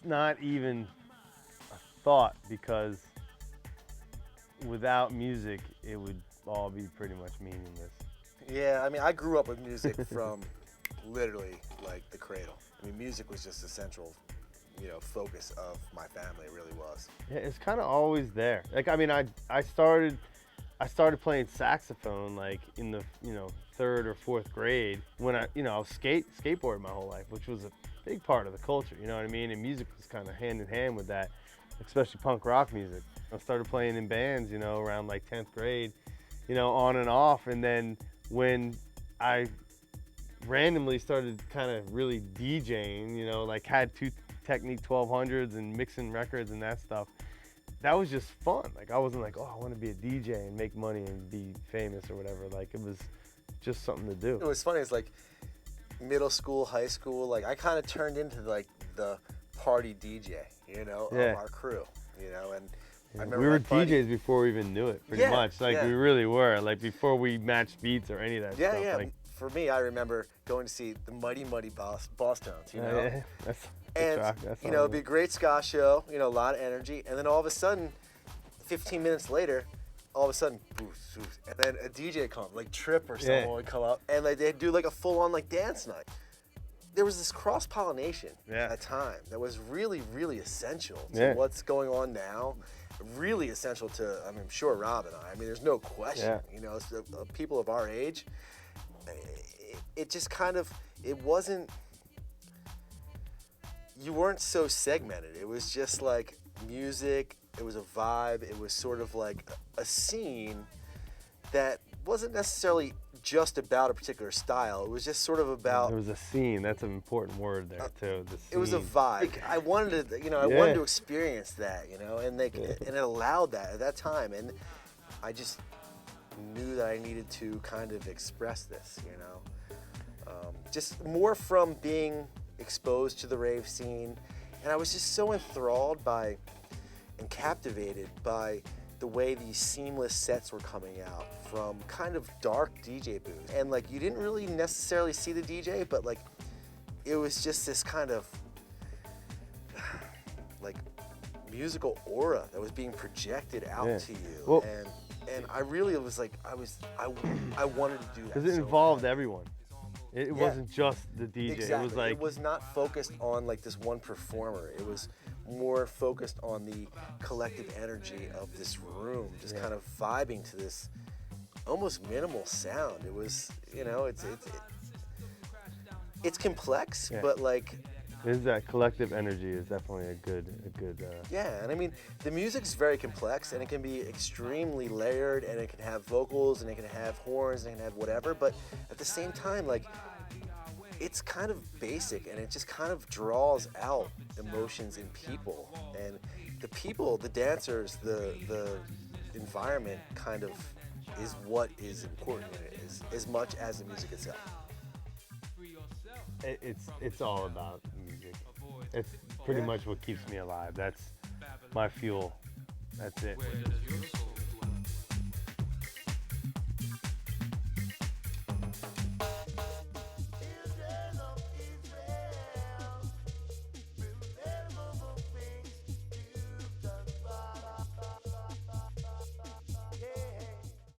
not even a thought, because without music, it would all be pretty much meaningless. Yeah, I mean, I grew up with music from literally like the cradle. I mean, music was just a central, focus of my family. It really was. Yeah, it's kind of always there. Like, I mean, I started playing saxophone like in the third or fourth grade when I was skateboarding my whole life, which was a big part of the culture. You know what I mean? And music was kind of hand in hand with that, especially punk rock music. I started playing in bands, around like 10th grade, on and off. And then when I randomly started kind of really DJing, like had two Technique 1200s and mixing records and that stuff, that was just fun. Like, I wasn't like, oh, I want to be a DJ and make money and be famous or whatever. Like, it was just something to do. It was funny. It's like middle school, high school. Like, I kind of turned into like the party DJ, of our crew, and I remember we were buddy, DJs before we even knew it, pretty much. Like, we really were. Like, before we matched beats or any of that stuff. Yeah. Like, for me, I remember going to see the Mighty Boss Tones, Yeah. That's it'd be a great ska show, a lot of energy, and then all of a sudden, 15 minutes later, all of a sudden, boof, and then a DJ comes, like Trip or someone would come up, and like they'd do like a full-on like dance night. There was this cross-pollination at a time that was really, really essential to what's going on now. Really essential to, I'm sure, Rob and I. I mean, there's no question. It's people of our age. It just kind of, it wasn't. You weren't so segmented. It was just like music, it was a vibe, it was sort of like a scene that wasn't necessarily just about a particular style. It was just sort of about... It was a scene. That's an important word there, too. The scene. It was a vibe. I wanted to, I wanted to experience that, and it allowed that at that time. And I just knew that I needed to kind of express this, just more from being exposed to the rave scene, and I was just so enthralled by and captivated by the way these seamless sets were coming out from kind of dark DJ booths. And like, you didn't really necessarily see the DJ, but like, it was just this kind of like musical aura that was being projected out to you. Well, and I really was like, I wanted to do that. Because it involved everyone. It wasn't just the DJ. Exactly. It was like, it was not focused on like this one performer. It was more focused on the collective energy of this room, just kind of vibing to this almost minimal sound. It was, it's complex, but like, is that collective energy is definitely a good. Yeah, and I mean, the music's very complex, and it can be extremely layered, and it can have vocals, and it can have horns, and it can have whatever. But at the same time, like, it's kind of basic, and it just kind of draws out emotions in people, and the people, the dancers, the environment, kind of is what is important in it, as much as the music itself. It's all about music. It's pretty much what keeps me alive. That's my fuel. That's it.